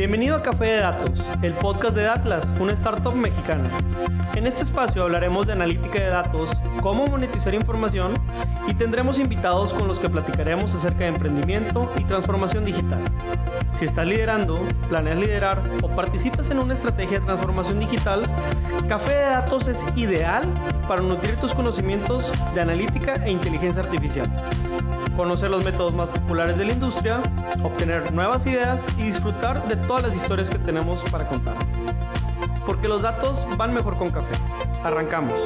Bienvenido a Café de Datos, el podcast de Datlas, una startup mexicana. En este espacio hablaremos de analítica de datos, cómo monetizar información y tendremos invitados con los que platicaremos acerca de emprendimiento y transformación digital. Si estás liderando, planeas liderar o participas en una estrategia de transformación digital, Café de Datos es ideal para nutrir tus conocimientos de analítica e inteligencia artificial, conocer los métodos más populares de la industria, obtener nuevas ideas y disfrutar de todas las historias que tenemos para contar. Porque los datos van mejor con café. Arrancamos.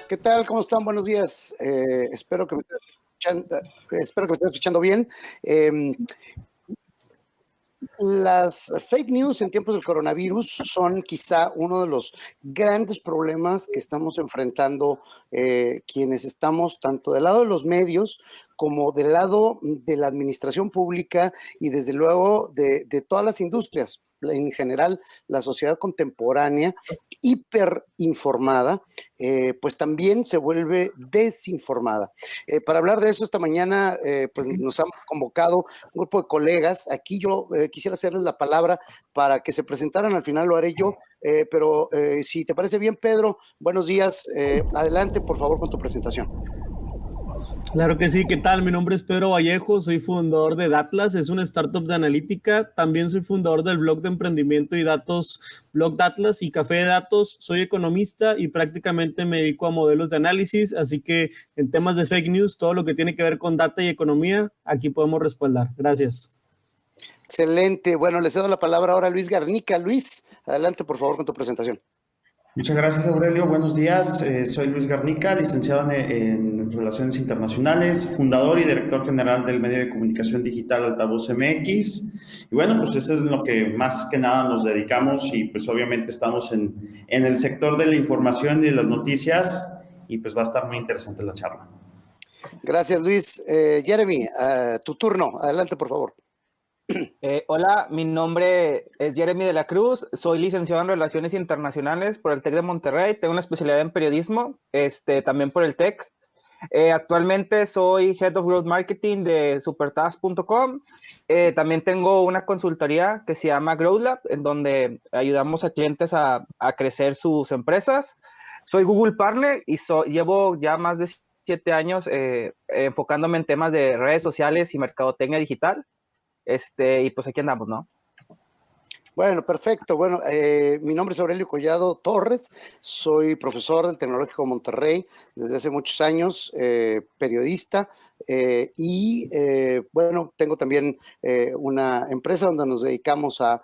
¿Qué tal? ¿Cómo están? Buenos días. Espero que me estén escuchando bien. Las fake news en tiempos del coronavirus son quizá uno de los grandes problemas que estamos enfrentando quienes estamos tanto del lado de los medios como del lado de la administración pública y desde luego de todas las industrias. En general, la sociedad contemporánea, hiperinformada, pues también se vuelve desinformada. Para hablar de eso esta mañana, pues nos han convocado un grupo de colegas. Aquí yo quisiera hacerles la palabra para que se presentaran, al final lo haré yo, pero si te parece bien, Pedro, buenos días. Adelante, por favor, con tu presentación. Claro que sí, ¿qué tal? Mi nombre es Pedro Vallejo, soy fundador de Datlas, es una startup de analítica, también soy fundador del blog de emprendimiento y datos, Blog Datlas y Café de Datos, soy economista y prácticamente me dedico a modelos de análisis, así que en temas de fake news, todo lo que tiene que ver con data y economía, aquí podemos respaldar. Gracias. Excelente, bueno, le cedo la palabra ahora a Luis Garnica. Luis, adelante por favor con tu presentación. Muchas gracias, Aurelio. Buenos días. Soy Luis Garnica, licenciado en Relaciones Internacionales, fundador y director general del medio de comunicación digital Altavoz MX. Y bueno, pues eso es lo que más que nada nos dedicamos y pues obviamente estamos en el sector de la información y de las noticias y pues va a estar muy interesante la charla. Gracias, Luis. Jeremy, tu turno. Adelante, por favor. Hola, mi nombre es Jeremy de la Cruz, soy licenciado en Relaciones Internacionales por el TEC de Monterrey, tengo una especialidad en periodismo, también por el TEC. Actualmente soy Head of Growth Marketing de supertask.com. También tengo una consultoría que se llama Growth Lab, en donde ayudamos a clientes a crecer sus empresas. Soy Google Partner y llevo ya más de 7 años enfocándome en temas de redes sociales y mercadotecnia digital. Y pues aquí andamos, ¿no? Bueno, perfecto. Bueno, mi nombre es Aurelio Collado Torres, soy profesor del Tecnológico de Monterrey desde hace muchos años, periodista y bueno, tengo también una empresa donde nos dedicamos a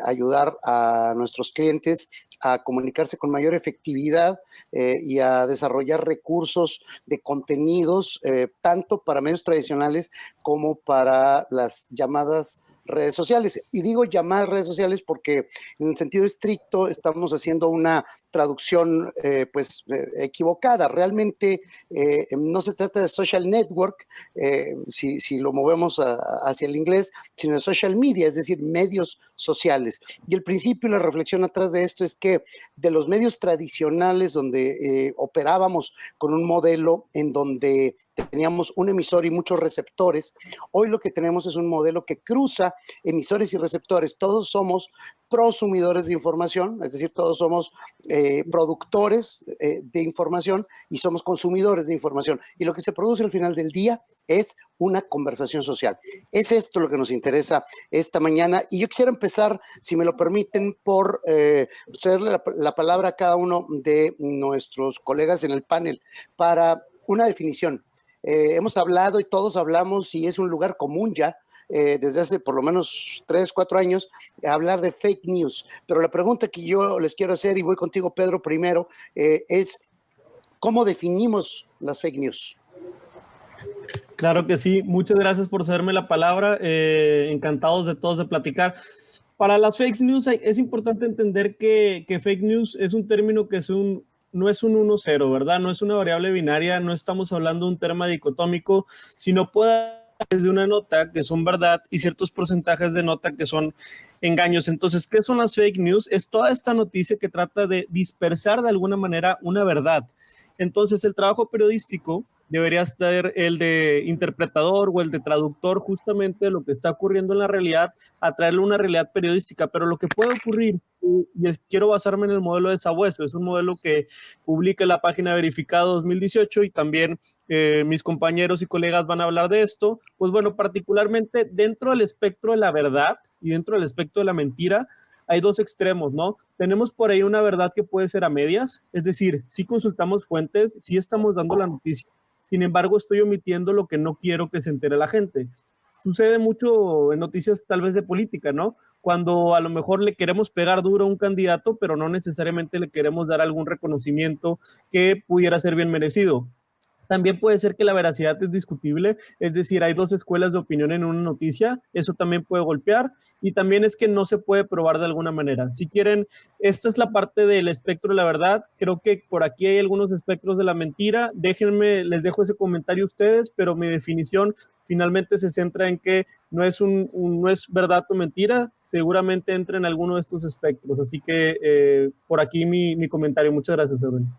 ayudar a nuestros clientes a comunicarse con mayor efectividad y a desarrollar recursos de contenidos, tanto para medios tradicionales como para las llamadas redes sociales. Y digo llamadas redes sociales porque en el sentido estricto estamos haciendo una traducción equivocada. Realmente no se trata de social network, si lo movemos hacia el inglés, sino de social media, es decir, medios sociales. Y el principio y la reflexión atrás de esto es que de los medios tradicionales donde operábamos con un modelo en donde teníamos un emisor y muchos receptores, hoy lo que tenemos es un modelo que cruza emisores y receptores. Todos somos prosumidores de información, es decir, todos somos productores de información y somos consumidores de información. Y lo que se produce al final del día es una conversación social. Es esto lo que nos interesa esta mañana. Y yo quisiera empezar, si me lo permiten, por cederle la palabra a cada uno de nuestros colegas en el panel para una definición. Hemos hablado y todos hablamos y es un lugar común ya desde hace por lo menos 3, 4 años hablar de fake news, pero la pregunta que yo les quiero hacer, y voy contigo Pedro primero, es ¿cómo definimos las fake news? Claro que sí, muchas gracias por cederme la palabra, encantados de todos de platicar. Para las fake news es importante entender que fake news es un término que es un no es un 1-0, ¿verdad? No es una variable binaria, no estamos hablando de un termo dicotómico, sino puede de una nota que son verdad y ciertos porcentajes de nota que son engaños. Entonces, ¿qué son las fake news? Es toda esta noticia que trata de dispersar de alguna manera una verdad. Entonces, el trabajo periodístico debería estar el de interpretador o el de traductor justamente de lo que está ocurriendo en la realidad, a traerle una realidad periodística. Pero lo que puede ocurrir, y quiero basarme en el modelo de Sabueso, es un modelo que publica la página Verificado 2018 y también mis compañeros y colegas van a hablar de esto. Pues bueno, particularmente dentro del espectro de la verdad y dentro del espectro de la mentira, hay dos extremos, ¿no? Tenemos por ahí una verdad que puede ser a medias, es decir, sí consultamos fuentes, sí estamos dando la noticia, sin embargo estoy omitiendo lo que no quiero que se entere la gente. Sucede mucho en noticias tal vez de política, ¿no? Cuando a lo mejor le queremos pegar duro a un candidato, pero no necesariamente le queremos dar algún reconocimiento que pudiera ser bien merecido. También puede ser que la veracidad es discutible, es decir, hay dos escuelas de opinión en una noticia, eso también puede golpear, y también es que no se puede probar de alguna manera. Si quieren, esta es la parte del espectro de la verdad, creo que por aquí hay algunos espectros de la mentira, déjenme, les dejo ese comentario a ustedes, pero mi definición finalmente se centra en que no es, no es verdad o mentira, seguramente entra en alguno de estos espectros, así que por aquí mi comentario. Muchas gracias, Edwin.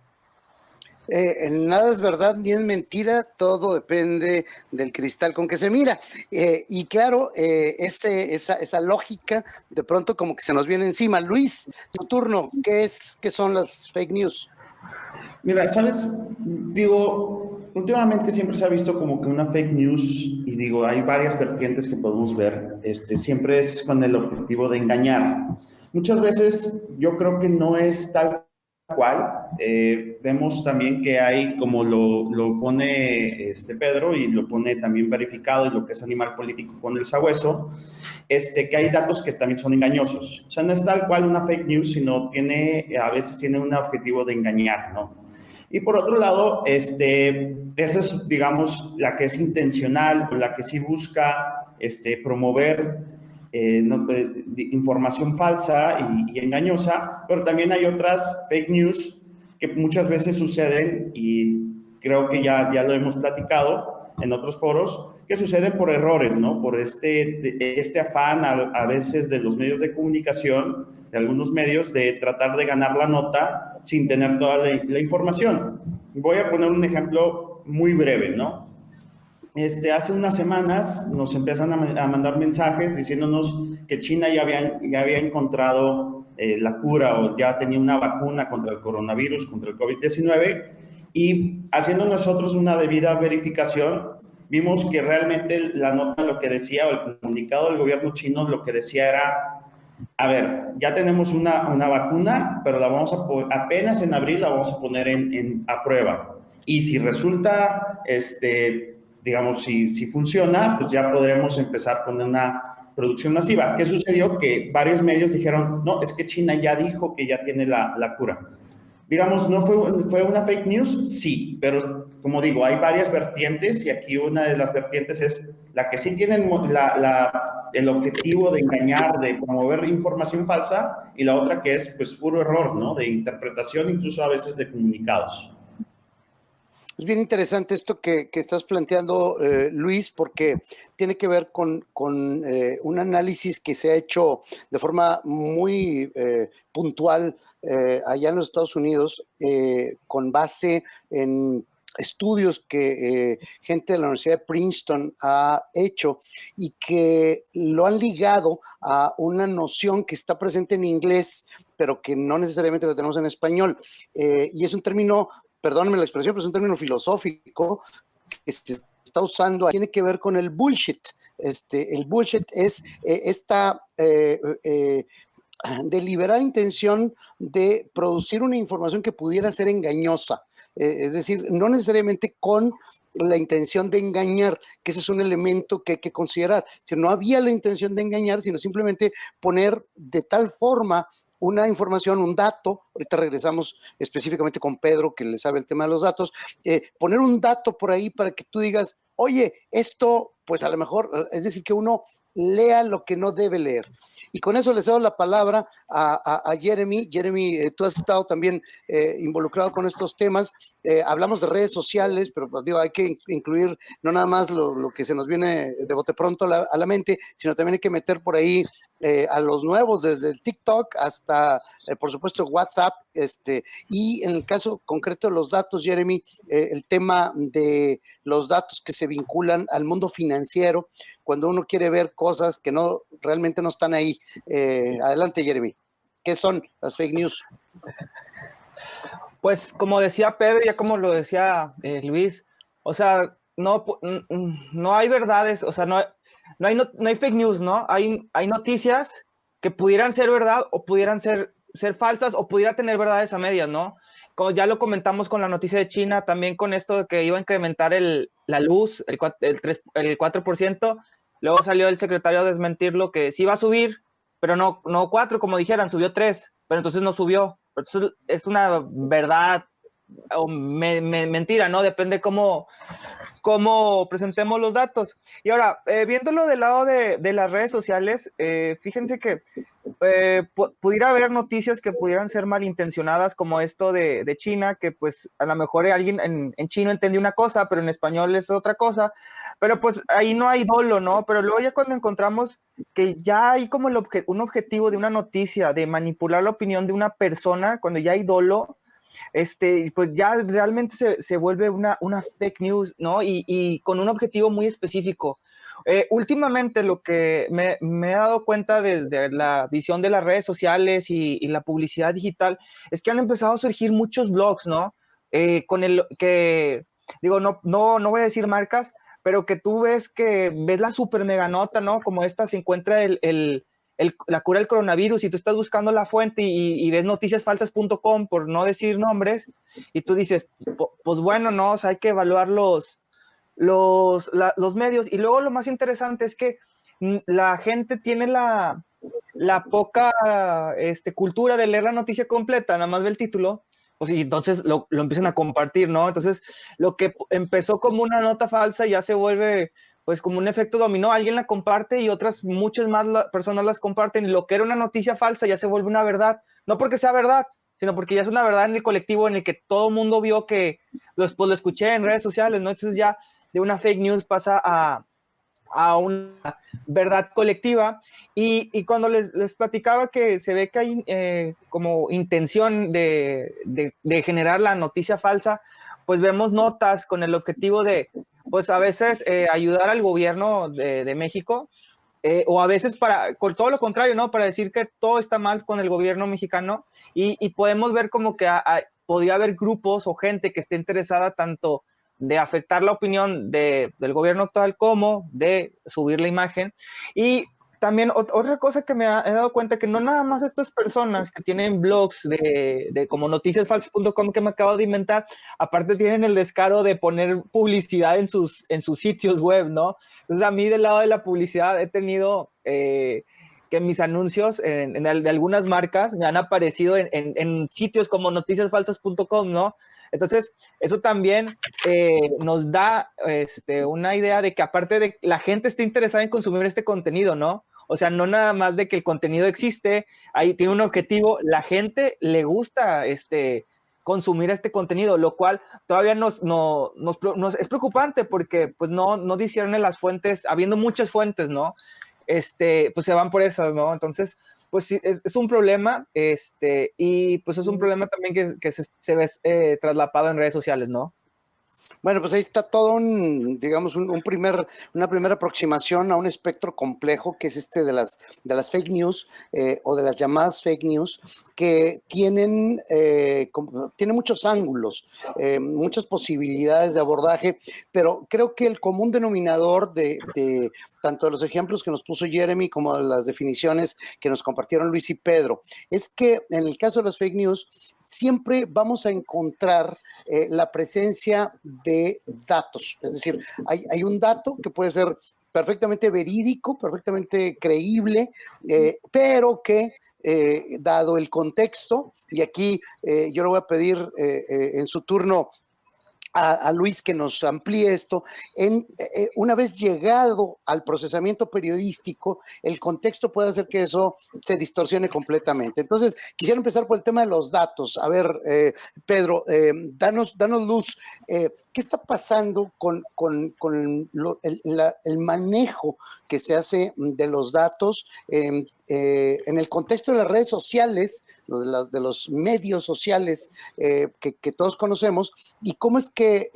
Nada es verdad ni es mentira, todo depende del cristal con que se mira. Y claro, esa lógica de pronto como que se nos viene encima. Luis, tu turno, ¿qué son las fake news? Mira, sabes, digo, últimamente siempre se ha visto como que una fake news, y digo, hay varias vertientes que podemos ver, siempre es con el objetivo de engañar. Muchas veces yo creo que no es tal cual. Vemos también que hay, como lo pone Pedro, y lo pone también Verificado, y lo que es Animal Político con el Sabueso, que hay datos que también son engañosos. O sea, no es tal cual una fake news, sino a veces tiene un objetivo de engañar, ¿no? Y por otro lado, esa es, digamos, la que es intencional, la que sí busca promover información falsa y engañosa, pero también hay otras fake news que muchas veces suceden, y creo que ya lo hemos platicado en otros foros, que suceden por errores, ¿no? Por este afán a veces de los medios de comunicación, de algunos medios, de tratar de ganar la nota sin tener toda la información. Voy a poner un ejemplo muy breve, ¿no? Hace unas semanas nos empiezan a mandar mensajes diciéndonos que China ya había encontrado la cura, o ya tenía una vacuna contra el coronavirus, contra el COVID-19, y haciendo nosotros una debida verificación, vimos que realmente la nota lo que decía, o el comunicado del gobierno chino lo que decía era: a ver, ya tenemos una vacuna, pero apenas en abril la vamos a poner a prueba. Y si resulta, digamos, si funciona, pues ya podremos empezar con una producción masiva. ¿Qué sucedió? Que varios medios dijeron: no, es que China ya dijo que ya tiene la cura. Digamos, ¿no fue una fake news? Sí, pero como digo, hay varias vertientes, y aquí una de las vertientes es la que sí tiene el objetivo de engañar, de promover información falsa, y la otra que es pues puro error, ¿no? De interpretación, incluso a veces de comunicados. Es bien interesante esto que estás planteando, Luis, porque tiene que ver con un análisis que se ha hecho de forma muy puntual allá en los Estados Unidos, con base en estudios que gente de la Universidad de Princeton ha hecho, y que lo han ligado a una noción que está presente en inglés, pero que no necesariamente la tenemos en español. Y es un término, perdónenme la expresión, pero es un término filosófico que se está usando, tiene que ver con el bullshit. El bullshit es esta deliberada intención de producir una información que pudiera ser engañosa. Es decir, no necesariamente con la intención de engañar, que ese es un elemento que hay que considerar. Si no había la intención de engañar, sino simplemente poner de tal forma una información, un dato, ahorita regresamos específicamente con Pedro, que le sabe el tema de los datos, poner un dato por ahí para que tú digas: oye, esto, pues a lo mejor, es decir, que uno lea lo que no debe leer. Y con eso les doy la palabra a Jeremy. Jeremy, tú has estado también involucrado con estos temas. Hablamos de redes sociales, pero pues, digo, hay que incluir no nada más lo que se nos viene de bote pronto a la mente, sino también hay que meter por ahí a los nuevos, desde el TikTok hasta, por supuesto, WhatsApp. Y en el caso concreto de los datos, Jeremy, el tema de los datos que se vinculan al mundo financiero, cuando uno quiere ver cosas que realmente no están ahí. Adelante, Jeremy. ¿Qué son las fake news? Pues como decía Pedro, ya como lo decía Luis, o sea, no hay verdades, o sea, no hay fake news, ¿no? Hay noticias que pudieran ser verdad o pudieran ser falsas o pudiera tener verdades a medias, ¿no? Como ya lo comentamos con la noticia de China, también con esto de que iba a incrementar la luz, el 4%, luego salió el secretario a desmentirlo que sí iba a subir, pero no 4, como dijeran, subió 3, pero entonces no subió. Entonces es una verdad o mentira, ¿no? Depende cómo presentemos los datos. Y ahora, viéndolo del lado de las redes sociales, fíjense que pudiera haber noticias que pudieran ser malintencionadas, como esto de China, que pues a lo mejor alguien en chino entendió una cosa, pero en español es otra cosa, pero pues ahí no hay dolo, ¿no? Pero luego ya cuando encontramos que ya hay como un objetivo de una noticia, de manipular la opinión de una persona, cuando ya hay dolo, pues ya realmente se vuelve una fake news, ¿no? Y con un objetivo muy específico. Últimamente lo que me he dado cuenta de la visión de las redes sociales y la publicidad digital es que han empezado a surgir muchos blogs, ¿no? Con el que, digo, no voy a decir marcas, pero que tú ves la super mega nota, ¿no? Como esta se encuentra la cura del coronavirus y tú estás buscando la fuente y ves noticiasfalsas.com, por no decir nombres, y tú dices, pues bueno, no, o sea, hay que evaluar los medios. Y luego lo más interesante es que la gente tiene la poca cultura de leer la noticia completa, nada más ve el título, pues y entonces lo empiezan a compartir, ¿no? Entonces lo que empezó como una nota falsa ya se vuelve pues como un efecto dominó, alguien la comparte y muchas más personas las comparten, y lo que era una noticia falsa ya se vuelve una verdad, no porque sea verdad, sino porque ya es una verdad en el colectivo en el que todo el mundo vio que, pues lo escuché en redes sociales, ¿no? Entonces ya de una fake news pasa a una verdad colectiva, y cuando les platicaba que se ve que hay como intención de generar la noticia falsa, pues vemos notas con el objetivo de, pues a veces ayudar al gobierno de México, o a veces con todo lo contrario, ¿no? Para decir que todo está mal con el gobierno mexicano, y podemos ver como que podría haber grupos o gente que esté interesada tanto de afectar la opinión del gobierno actual como de subir la imagen. Y también otra cosa que he dado cuenta, que no nada más estas personas que tienen blogs de como noticiasfalsas.com que me acabo de inventar, aparte tienen el descaro de poner publicidad en sus sitios web, ¿no? Entonces a mí del lado de la publicidad he tenido que mis anuncios de algunas marcas me han aparecido en sitios como noticiasfalsas.com, ¿no? Entonces, eso también nos da una idea de que aparte de la gente está interesada en consumir este contenido, ¿no? O sea, no nada más de que el contenido existe, ahí tiene un objetivo, la gente le gusta consumir este contenido, lo cual todavía nos es preocupante porque pues no disciernen las fuentes, habiendo muchas fuentes, ¿no? Pues se van por esas, ¿no? Entonces, pues sí, es un problema, y pues es un problema también que se ve traslapado en redes sociales, ¿no? Bueno, pues ahí está todo digamos, una primera aproximación a un espectro complejo que es de las fake news o de las llamadas fake news, que tienen muchos ángulos, muchas posibilidades de abordaje, pero creo que el común denominador de tanto de los ejemplos que nos puso Jeremy como de las definiciones que nos compartieron Luis y Pedro, es que en el caso de las fake news siempre vamos a encontrar la presencia de datos. Es decir, hay un dato que puede ser perfectamente verídico, perfectamente creíble, pero que dado el contexto, y aquí yo le voy a pedir en su turno a Luis que nos amplíe esto. Una vez llegado al procesamiento periodístico, el contexto puede hacer que eso se distorsione completamente. Entonces, quisiera empezar por el tema de los datos. A ver, Pedro, danos luz. ¿Qué está pasando con el manejo que se hace de los datos en el contexto de las redes sociales, de los medios sociales que todos conocemos, y cómo es que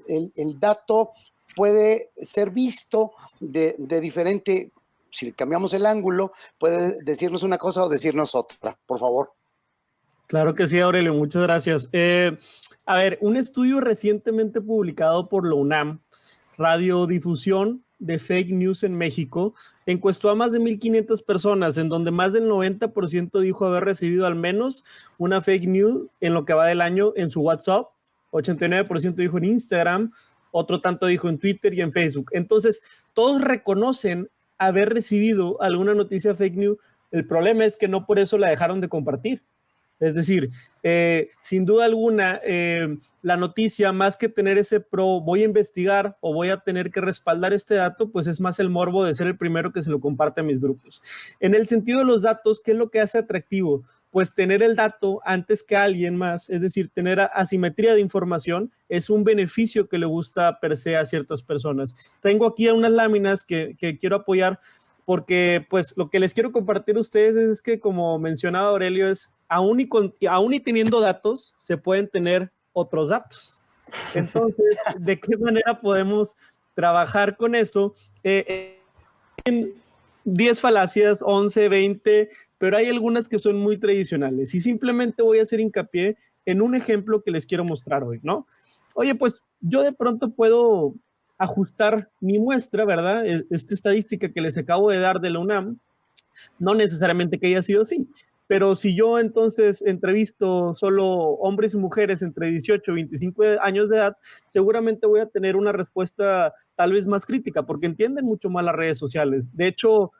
el dato puede ser visto de diferente, si cambiamos el ángulo, puede decirnos una cosa o decirnos otra, por favor? Claro que sí, Aurelio, muchas gracias. A ver, un estudio recientemente publicado por la UNAM, Radiodifusión de Fake News en México, encuestó a más de 1,500 personas, en donde más del 90% dijo haber recibido al menos una fake news en lo que va del año en su WhatsApp, 89% dijo en Instagram, otro tanto dijo en Twitter y en Facebook. Entonces, todos reconocen haber recibido alguna noticia fake news. El problema es que no por eso la dejaron de compartir. Es decir, sin duda alguna, la noticia, más que tener ese voy a investigar o voy a tener que respaldar este dato, pues es más el morbo de ser el primero que se lo comparte a mis grupos. En el sentido de los datos, ¿qué es lo que hace atractivo? Pues tener el dato antes que alguien más, es decir, tener asimetría de información, es un beneficio que le gusta per se a ciertas personas. Tengo aquí unas láminas que quiero apoyar, porque pues lo que les quiero compartir a ustedes es que, como mencionaba Aurelio, es aún y teniendo datos, se pueden tener otros datos. Entonces, ¿de qué manera podemos trabajar con eso? En 10 falacias, 11, 20, pero hay algunas que son muy tradicionales. Y simplemente voy a hacer hincapié en un ejemplo que les quiero mostrar hoy, ¿no? Oye, pues yo de pronto puedo ajustar mi muestra, ¿verdad? Esta estadística que les acabo de dar de la UNAM, no necesariamente que haya sido así, pero si yo entonces entrevisto solo hombres y mujeres entre 18 y 25 años de edad, seguramente voy a tener una respuesta tal vez más crítica, porque entienden mucho más las redes sociales. De hecho,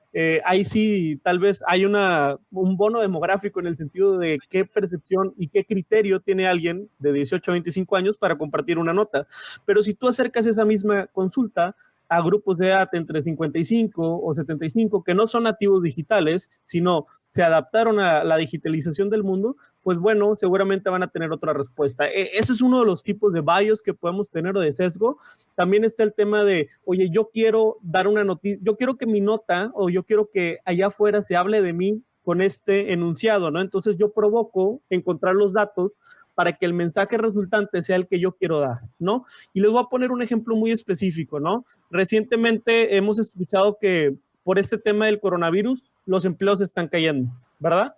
ahí sí tal vez hay un bono demográfico en el sentido de qué percepción y qué criterio tiene alguien de 18 a 25 años para compartir una nota. Pero si tú acercas esa misma consulta a grupos de edad entre 55 o 75 que no son nativos digitales, sino se adaptaron a la digitalización del mundo, pues bueno, seguramente van a tener otra respuesta. Ese es uno de los tipos de bias que podemos tener o de sesgo. También está el tema de, oye, yo quiero dar una noticia, yo quiero que mi nota o yo quiero que allá afuera se hable de mí con este enunciado, ¿no? Entonces yo provoco encontrar los datos para que el mensaje resultante sea el que yo quiero dar, ¿no? Y les voy a poner un ejemplo muy específico, ¿no? Recientemente hemos escuchado que por este tema del coronavirus, los empleos están cayendo, ¿verdad?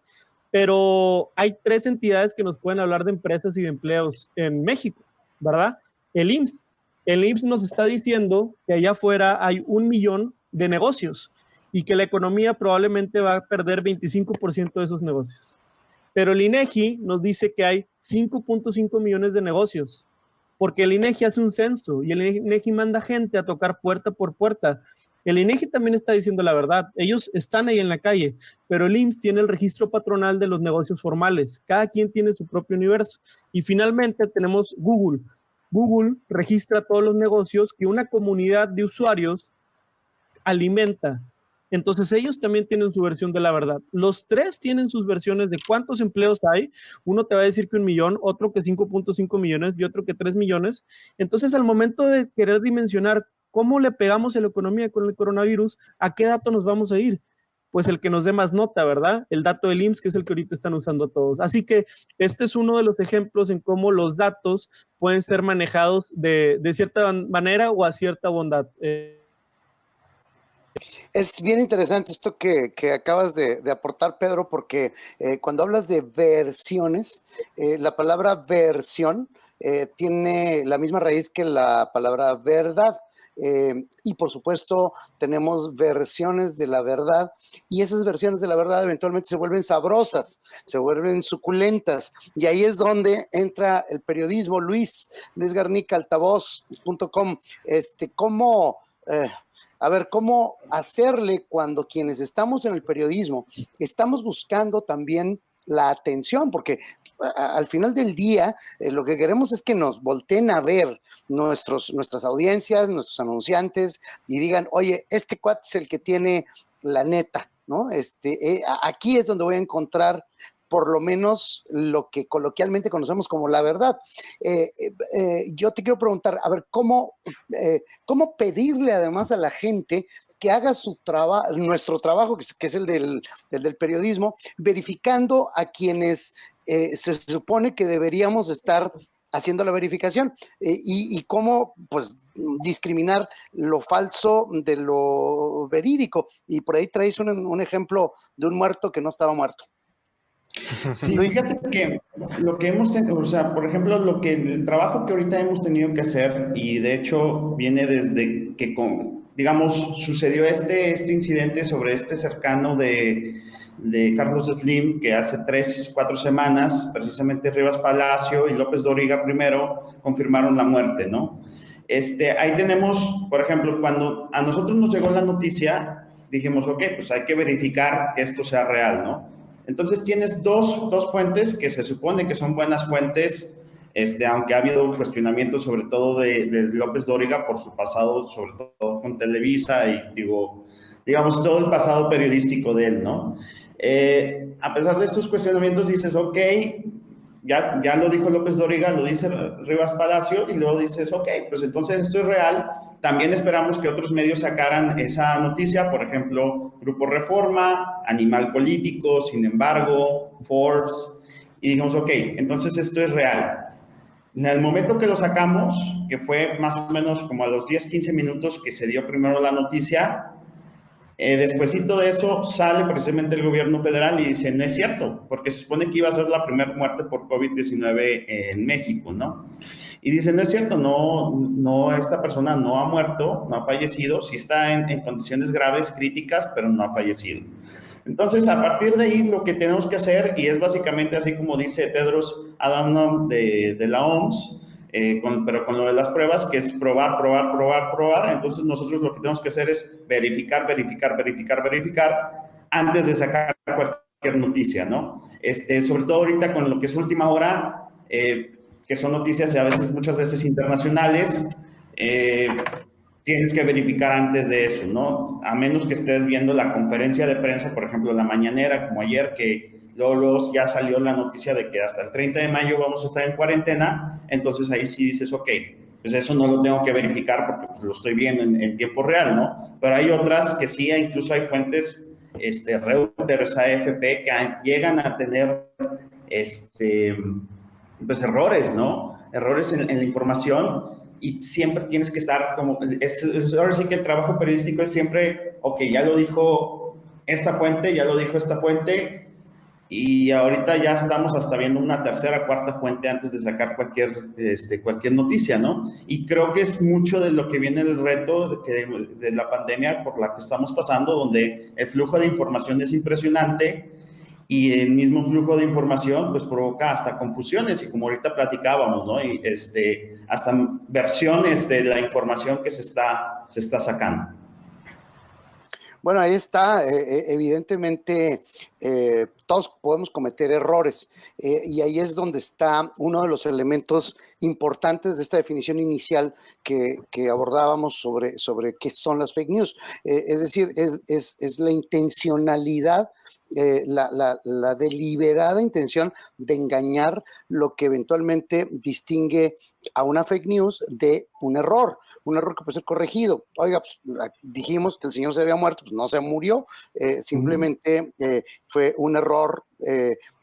Pero hay 3 entidades que nos pueden hablar de empresas y de empleos en México, ¿verdad? El IMSS. El IMSS nos está diciendo que allá afuera hay 1 millón de negocios y que la economía probablemente va a perder 25% de esos negocios. Pero el INEGI nos dice que hay 5.5 millones de negocios, porque el INEGI hace un censo y el INEGI manda gente a tocar puerta por puerta. El INEGI también está diciendo la verdad, ellos están ahí en la calle, pero el IMSS tiene el registro patronal de los negocios formales, cada quien tiene su propio universo. Y finalmente tenemos Google. Google registra todos los negocios que una comunidad de usuarios alimenta. Entonces ellos también tienen su versión de la verdad. Los 3 tienen sus versiones de cuántos empleos hay. Uno te va a decir que 1 millón, otro que 5.5 millones y otro que 3 millones. Entonces, al momento de querer dimensionar cómo le pegamos a la economía con el coronavirus, ¿a qué dato nos vamos a ir? Pues el que nos dé más nota, ¿verdad? El dato del IMSS, que es el que ahorita están usando todos. Así que este es uno de los ejemplos en cómo los datos pueden ser manejados de cierta manera o a cierta bondad. Es bien interesante esto que acabas de aportar, Pedro, porque cuando hablas de versiones, la palabra versión tiene la misma raíz que la palabra verdad. Y por supuesto tenemos versiones de la verdad y esas versiones de la verdad eventualmente se vuelven sabrosas, se vuelven suculentas y ahí es donde entra el periodismo. Luis Garnica, altavoz.com, ¿cómo hacerle cuando quienes estamos en el periodismo estamos buscando también la atención? Porque al final del día, lo que queremos es que nos volteen a ver nuestras audiencias, nuestros anunciantes, y digan, oye, este cuate es el que tiene la neta, ¿no? Aquí es donde voy a encontrar por lo menos lo que coloquialmente conocemos como la verdad. Yo te quiero preguntar, a ver, ¿cómo pedirle además a la gente que haga nuestro trabajo, que es el del periodismo, verificando a quienes se supone que deberíamos estar haciendo la verificación, y cómo pues discriminar lo falso de lo verídico? Y por ahí traes un ejemplo de un muerto que no estaba muerto. Sí, Luis. fíjate que lo que hemos tenido, o sea, por ejemplo, el trabajo que ahorita hemos tenido que hacer, y de hecho viene desde que, digamos, sucedió este incidente sobre este cercano de Carlos Slim, que hace 3, 4 semanas, precisamente Rivas Palacio y López Dóriga primero confirmaron la muerte, ¿no? Ahí tenemos, por ejemplo, cuando a nosotros nos llegó la noticia, dijimos, ok, pues hay que verificar que esto sea real, ¿no? Entonces tienes dos fuentes que se supone que son buenas fuentes, aunque ha habido cuestionamientos sobre todo de López Dóriga por su pasado, sobre todo con Televisa y digamos todo el pasado periodístico de él, ¿no? A pesar de estos cuestionamientos dices, ok, ya lo dijo López Dóriga, lo dice Rivas Palacio, y luego dices, ok, pues entonces esto es real. También esperamos que otros medios sacaran esa noticia, por ejemplo, Grupo Reforma, Animal Político, Sin embargo, Forbes, y digamos, ok, entonces esto es real. En el momento que lo sacamos, que fue más o menos como a los 10, 15 minutos que se dio primero la noticia, despuesito de eso sale precisamente el gobierno federal y dice, no es cierto, porque se supone que iba a ser la primera muerte por COVID-19 en México, ¿no? Y dice, no es cierto, no, esta persona no ha muerto, no ha fallecido, sí está en condiciones graves, críticas, pero no ha fallecido. Entonces, a partir de ahí, lo que tenemos que hacer, y es básicamente así como dice Tedros Adhanom de la OMS, pero con lo de las pruebas, que es probar. Entonces nosotros lo que tenemos que hacer es verificar antes de sacar cualquier noticia, ¿no? Sobre todo ahorita con lo que es última hora, que son noticias muchas veces internacionales, tienes que verificar antes de eso, ¿no? A menos que estés viendo la conferencia de prensa, por ejemplo, la mañanera, como ayer, que luego ya salió la noticia de que hasta el 30 de mayo vamos a estar en cuarentena, entonces ahí sí dices, ok, pues eso no lo tengo que verificar porque pues, lo estoy viendo en tiempo real, ¿no? Pero hay otras que sí, incluso hay fuentes, Reuters, AFP, que llegan a tener, pues errores, ¿no? Errores en la información, y siempre tienes que estar como, ahora sí que el trabajo periodístico es siempre, ok, ya lo dijo esta fuente, ya lo dijo esta fuente, y ahorita ya estamos hasta viendo una tercera, cuarta fuente antes de sacar cualquier noticia, ¿no? Y creo que es mucho de lo que viene el reto de la pandemia por la que estamos pasando, donde el flujo de información es impresionante, y el mismo flujo de información pues provoca hasta confusiones, y como ahorita platicábamos, ¿no? Y hasta versiones de la información que se está sacando. Bueno, ahí está, evidentemente todos podemos cometer errores, y ahí es donde está uno de los elementos importantes de esta definición inicial que abordábamos sobre qué son las fake news. Es decir, es la intencionalidad, la deliberada intención de engañar, lo que eventualmente distingue a una fake news de un error que puede ser corregido. Oiga, pues, dijimos que el señor se había muerto, pues no se murió, simplemente fue un error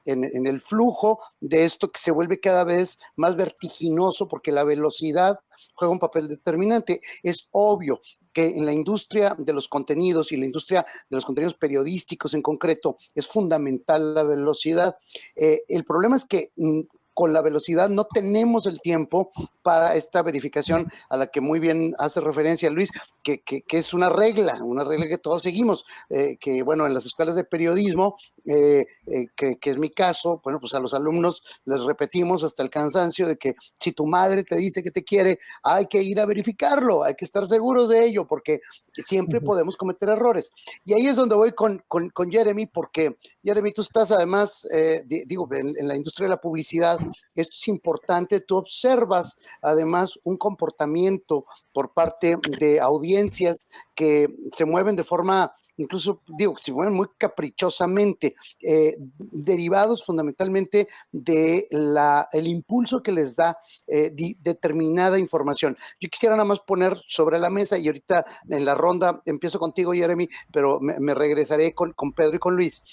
en el flujo de esto, que se vuelve cada vez más vertiginoso porque la velocidad juega un papel determinante. Es obvio que en la industria de los contenidos y la industria de los contenidos periodísticos en concreto es fundamental la velocidad. El problema es que con la velocidad, no tenemos el tiempo para esta verificación a la que muy bien hace referencia Luis, que es una regla que todos seguimos, que bueno, en las escuelas de periodismo, que es mi caso, bueno, pues a los alumnos les repetimos hasta el cansancio de que si tu madre te dice que te quiere, hay que ir a verificarlo, hay que estar seguros de ello, porque siempre podemos cometer errores. Y ahí es donde voy con Jeremy, porque Jeremy, tú estás además, digo, en la industria de la publicidad, esto es importante, tú observas además un comportamiento por parte de audiencias que se mueven de forma, incluso digo, que se mueven muy caprichosamente, derivados fundamentalmente de el impulso que les da determinada información. Yo quisiera nada más poner sobre la mesa, y ahorita en la ronda empiezo contigo, Jeremy, pero me regresaré con Pedro y con Luis.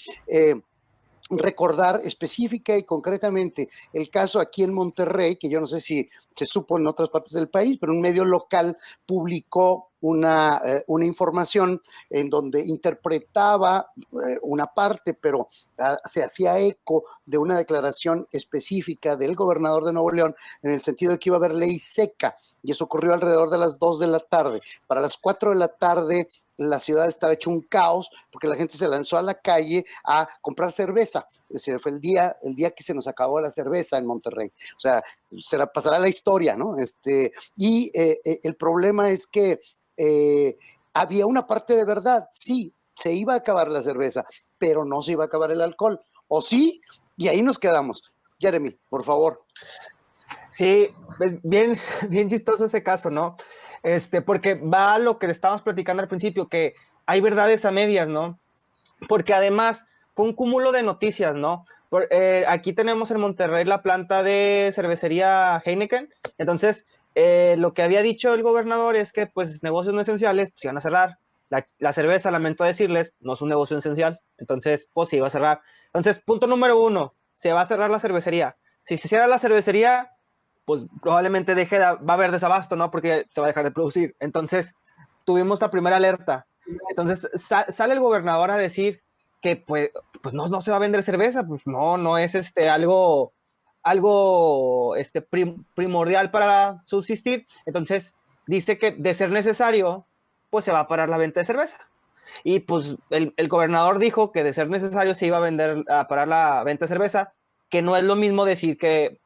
Recordar específica y concretamente el caso aquí en Monterrey, que yo no sé si se supo en otras partes del país, pero un medio local publicó una información en donde interpretaba una parte, pero se hacía eco de una declaración específica del gobernador de Nuevo León en el sentido de que iba a haber ley seca, y eso ocurrió alrededor de las 2 de la tarde. Para las 4 de la tarde la ciudad estaba hecho un caos porque la gente se lanzó a la calle a comprar cerveza. Ese fue el día que se nos acabó la cerveza en Monterrey. O sea, pasará la historia, ¿no? Y el problema es que había una parte de verdad. Sí, se iba a acabar la cerveza, pero no se iba a acabar el alcohol. ¿O sí? Y ahí nos quedamos. Jeremy, por favor. Sí, bien, bien chistoso ese caso, ¿no? Porque va a lo que le estábamos platicando al principio, que hay verdades a medias, ¿no? Porque además fue un cúmulo de noticias, ¿no? Aquí tenemos en Monterrey la planta de cervecería Heineken, entonces lo que había dicho el gobernador es que pues negocios no esenciales pues iban a cerrar. La cerveza, lamento decirles, no es un negocio esencial, entonces pues se iba a cerrar. Entonces, punto número 1, se va a cerrar la cervecería. Si se cierra la cervecería, pues probablemente va a haber desabasto, ¿no? Porque se va a dejar de producir. Entonces, tuvimos la primera alerta. Entonces, sale el gobernador a decir que pues no se va a vender cerveza, pues no es algo primordial para subsistir. Entonces, dice que de ser necesario, pues se va a parar la venta de cerveza. Y pues el gobernador dijo que de ser necesario se iba a parar la venta de cerveza, que no es lo mismo decir que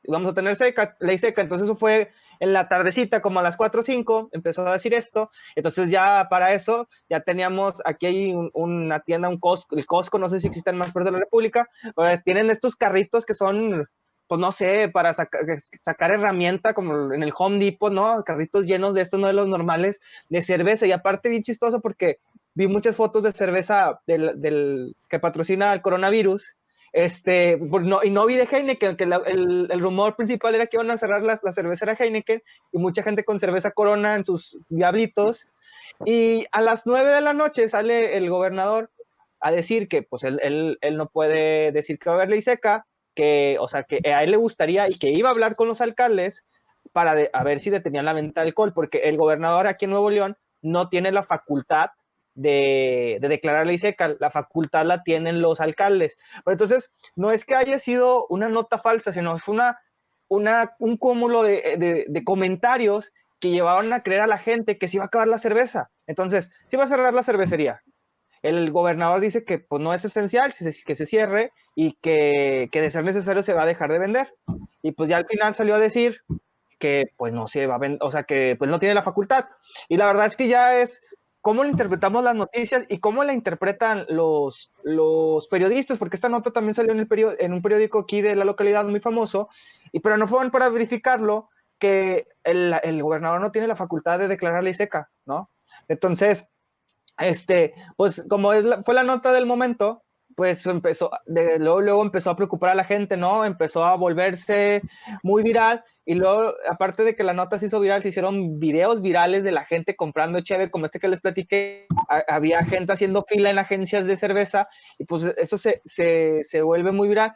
vamos a tener ley seca. Entonces eso fue en la tardecita, como a las 4 o 5, empezó a decir esto. Entonces ya para eso, ya teníamos, aquí hay una tienda, el Costco, no sé si existen más partes de la República, pero tienen estos carritos que son, pues no sé, para sacar herramienta, como en el Home Depot, ¿no? Carritos llenos de estos, no de los normales, de cerveza. Y aparte bien chistoso porque vi muchas fotos de cerveza del que patrocina el coronavirus, y no vi de Heineken, que el rumor principal era que iban a cerrar la cervecera Heineken, y mucha gente con cerveza Corona en sus diablitos, y a las 9 de la noche sale el gobernador a decir que pues él no puede decir que va a haber ley seca, o sea, que a él le gustaría y que iba a hablar con los alcaldes para a ver si detenían la venta de alcohol, porque el gobernador aquí en Nuevo León no tiene la facultad de declarar ley seca, la facultad la tienen los alcaldes. Pero entonces, no es que haya sido una nota falsa, sino fue un cúmulo de comentarios que llevaban a creer a la gente que se iba a acabar la cerveza. Entonces, se iba a cerrar la cervecería. El gobernador dice que pues, no es esencial, que se cierre, y que de ser necesario se va a dejar de vender. Y pues ya al final salió a decir que pues no se va a vender, o sea, que pues no tiene la facultad. Y la verdad es que ya es cómo le interpretamos las noticias y cómo la interpretan los periodistas, porque esta nota también salió en un periódico aquí de la localidad muy famoso, pero no fueron para verificarlo, que el gobernador no tiene la facultad de declarar ley seca, ¿no? Entonces, pues como fue la nota del momento, pues luego empezó a preocupar a la gente, ¿no? Empezó a volverse muy viral, y luego, aparte de que la nota se hizo viral, se hicieron videos virales de la gente comprando cheve, como que les platiqué. Había gente haciendo fila en agencias de cerveza, y pues eso se vuelve muy viral.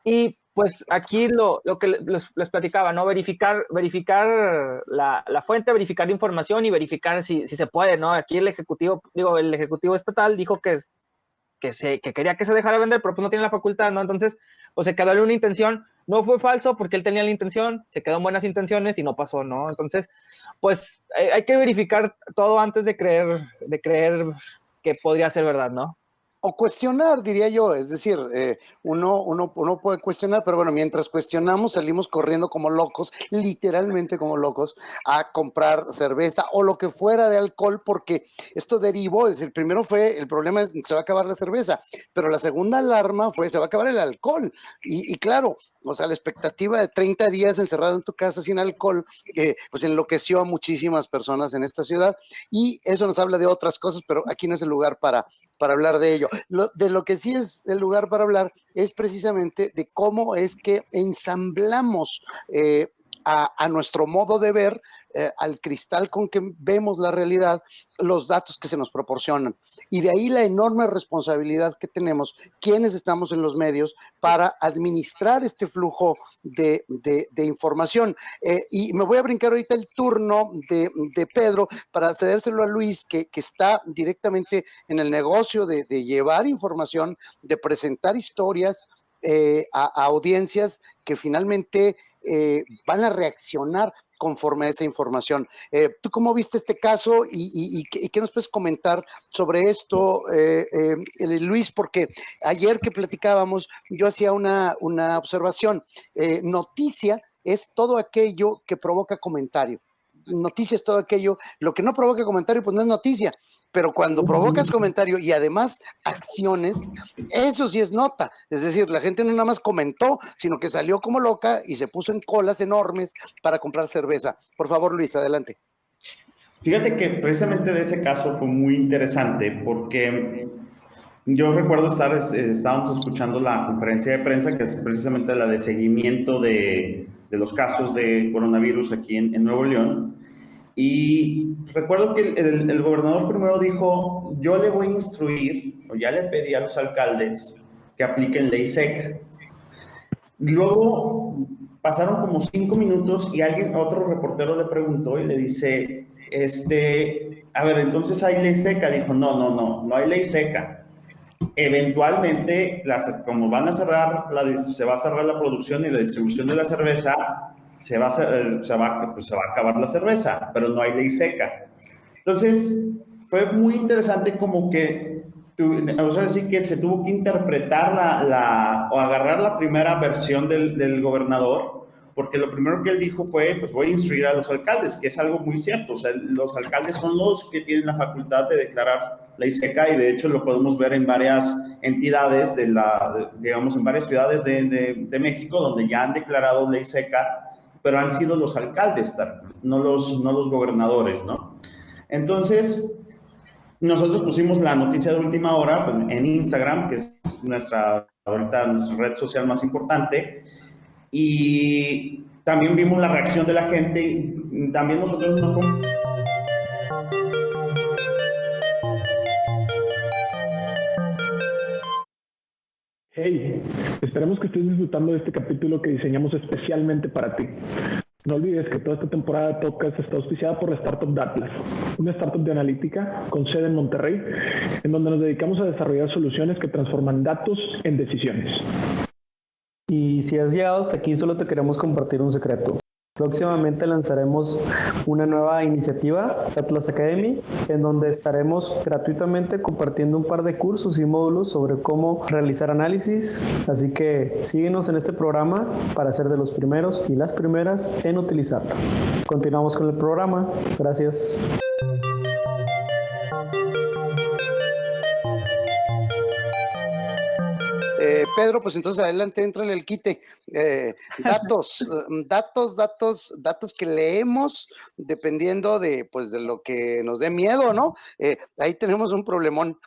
Y pues aquí lo que les platicaba, ¿no? Verificar la fuente, verificar información y verificar si se puede, ¿no? Aquí el ejecutivo estatal dijo que quería que se dejara vender, pero pues no tiene la facultad, ¿no? Entonces, pues se quedó en una intención. no fue falso porque él tenía la intención, se quedó en buenas intenciones y no pasó, ¿no? Entonces, pues hay que verificar todo antes de creer que podría ser verdad, ¿no? O cuestionar, diría yo, es decir, uno puede cuestionar, pero bueno, mientras cuestionamos salimos corriendo como locos, literalmente como locos, a comprar cerveza o lo que fuera de alcohol, porque esto derivó, es decir, primero fue, el problema es que se va a acabar la cerveza, pero la segunda alarma fue, se va a acabar el alcohol, y claro, o sea, la expectativa de 30 días encerrado en tu casa sin alcohol, pues enloqueció a muchísimas personas en esta ciudad, y eso nos habla de otras cosas, pero aquí no es el lugar para hablar de ello. De lo que sí es el lugar para hablar es precisamente de cómo es que ensamblamos a nuestro modo de ver, al cristal con que vemos la realidad, los datos que se nos proporcionan. Y de ahí la enorme responsabilidad que tenemos quienes estamos en los medios para administrar este flujo de información. Y me voy a brincar ahorita el turno de Pedro para cedérselo a Luis, que está directamente en el negocio de llevar información, de presentar historias a audiencias que finalmente van a reaccionar conforme a esa información. ¿Tú cómo viste este caso y qué nos puedes comentar sobre esto, Luis? Porque ayer que platicábamos, yo hacía una observación. Noticia es todo aquello que provoca comentario. Noticia es todo aquello, lo que no provoca comentario, pues no es noticia, pero cuando provocas comentario y además acciones, eso sí es nota. Es decir, la gente no nada más comentó, sino que salió como loca y se puso en colas enormes para comprar cerveza. Por favor, Luis, adelante. Fíjate que precisamente de ese caso fue muy interesante porque yo recuerdo estábamos escuchando la conferencia de prensa, que es precisamente la de seguimiento de los casos de coronavirus aquí en Nuevo León. Y recuerdo que el gobernador primero dijo, yo le voy a instruir, o ya le pedí a los alcaldes que apliquen ley seca. Luego pasaron como 5 minutos y otro reportero le preguntó y le dice, a ver, entonces hay ley seca. Dijo, no hay ley seca. Eventualmente, como van a se va a cerrar la producción y la distribución de la cerveza, se va a acabar la cerveza, pero no hay ley seca. Entonces, fue muy interesante como que, o sea, sí que se tuvo que interpretar o agarrar la primera versión del gobernador, porque lo primero que él dijo fue, pues voy a instruir a los alcaldes, que es algo muy cierto. O sea, los alcaldes son los que tienen la facultad de declarar ley seca, y de hecho lo podemos ver en varias entidades, digamos, en varias ciudades de México, donde ya han declarado ley seca, pero han sido los alcaldes, no los gobernadores, ¿no? Entonces, nosotros pusimos la noticia de última hora pues, en Instagram, que es ahorita nuestra red social más importante, y también vimos la reacción de la gente, y también nosotros no... Hey, esperemos que estés disfrutando de este capítulo que diseñamos especialmente para ti. No olvides que toda esta temporada de podcast está auspiciada por la Startup de Atlas, una startup de analítica con sede en Monterrey, en donde nos dedicamos a desarrollar soluciones que transforman datos en decisiones. Y si has llegado hasta aquí, solo te queremos compartir un secreto. Próximamente lanzaremos una nueva iniciativa, Atlas Academy, en donde estaremos gratuitamente compartiendo un par de cursos y módulos sobre cómo realizar análisis. Así que síguenos en este programa para ser de los primeros y las primeras en utilizarlo. Continuamos con el programa. Gracias. Pedro, pues entonces adelante, entra en el quite. Datos que leemos dependiendo pues, de lo que nos dé miedo, ¿no? Ahí tenemos un problemón.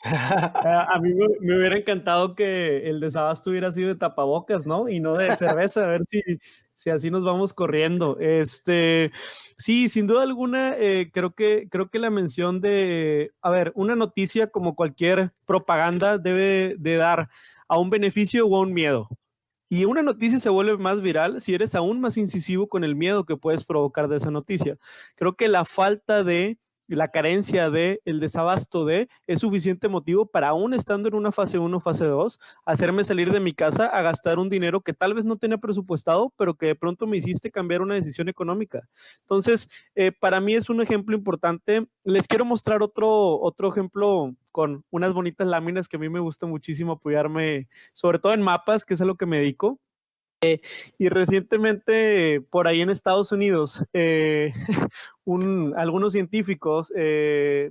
A mí me hubiera encantado que el desabasto hubiera sido de tapabocas, ¿no? Y no de cerveza, a ver si así nos vamos corriendo. Sí, sin duda alguna, creo que la mención a ver, una noticia como cualquier propaganda debe de dar a un beneficio o a un miedo. Y una noticia se vuelve más viral si eres aún más incisivo con el miedo que puedes provocar de esa noticia. Creo que la falta de la carencia de, el desabasto de, es suficiente motivo para aún estando en una fase 1, fase 2, hacerme salir de mi casa a gastar un dinero que tal vez no tenía presupuestado, pero que de pronto me hiciste cambiar una decisión económica. Entonces, para mí es un ejemplo importante. Les quiero mostrar otro ejemplo con unas bonitas láminas que a mí me gusta muchísimo apoyarme, sobre todo en mapas, que es a lo que me dedico. Y recientemente, por ahí en Estados Unidos, algunos científicos,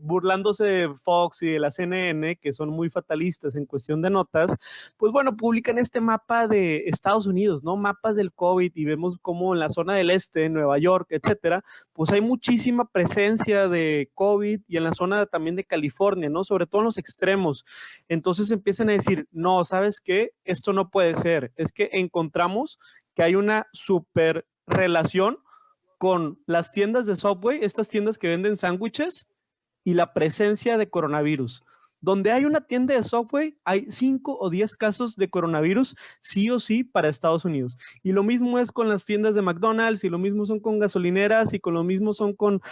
burlándose de Fox y de la CNN, que son muy fatalistas en cuestión de notas, pues bueno, publican este mapa de Estados Unidos, ¿no? Mapas del COVID, y vemos cómo en la zona del este, Nueva York, etcétera, pues hay muchísima presencia de COVID, y en la zona también de California, ¿no? Sobre todo en los extremos. Entonces empiezan a decir, no, ¿sabes qué? Esto no puede ser. Es que encontramos que hay una super relación con las tiendas de Subway, estas tiendas que venden sándwiches, y la presencia de coronavirus. Donde hay una tienda de Subway, hay 5 o 10 casos de coronavirus, sí o sí, para Estados Unidos. Y lo mismo es con las tiendas de McDonald's, y lo mismo son con gasolineras, y con lo mismo son con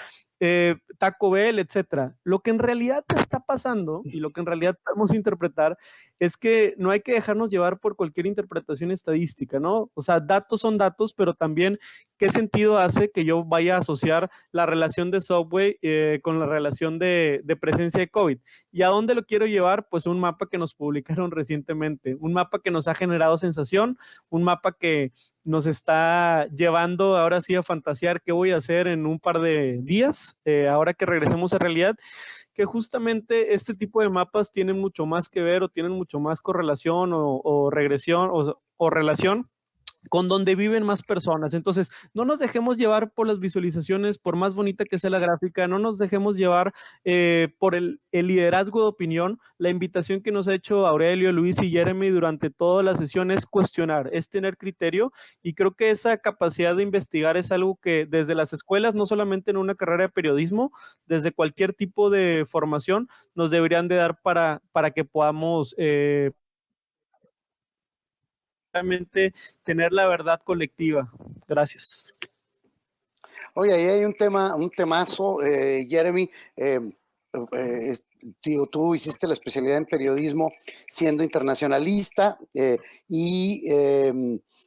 Taco Bell, etcétera. Lo que en realidad está pasando, y lo que en realidad podemos interpretar, es que no hay que dejarnos llevar por cualquier interpretación estadística, ¿no? O sea, datos son datos, pero también ¿qué sentido hace que yo vaya a asociar la relación de Subway con la relación de presencia de COVID? ¿Y a dónde lo quiero llevar? Pues un mapa que nos publicaron recientemente, un mapa que nos ha generado sensación, un mapa que nos está llevando ahora sí a fantasear qué voy a hacer en un par de días, ahora que regresemos a realidad, que justamente este tipo de mapas tienen mucho más que ver, o tienen mucho más correlación o regresión o relación con donde viven más personas. Entonces, no nos dejemos llevar por las visualizaciones, por más bonita que sea la gráfica, no nos dejemos llevar por el liderazgo de opinión. La invitación que nos ha hecho Aurelio, Luis y Jeremy durante toda la sesión es cuestionar, es tener criterio, y creo que esa capacidad de investigar es algo que desde las escuelas, no solamente en una carrera de periodismo, desde cualquier tipo de formación, nos deberían de dar para que podamos tener la verdad colectiva. Gracias. Oye, ahí hay un temazo, Jeremy. Tío, tú hiciste la especialidad en periodismo siendo internacionalista y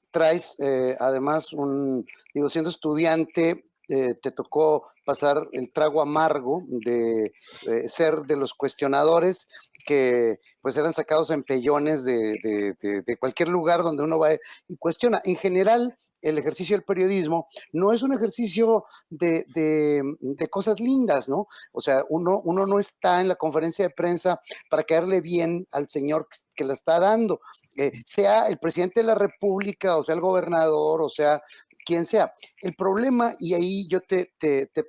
traes además siendo estudiante, te tocó pasar el trago amargo de ser de los cuestionadores que pues eran sacados en pellones de cualquier lugar donde uno va y cuestiona. En general, el ejercicio del periodismo no es un ejercicio de cosas lindas, ¿no? O sea, uno no está en la conferencia de prensa para caerle bien al señor que la está dando, sea el presidente de la República, o sea el gobernador, o sea quien sea. El problema, y ahí yo te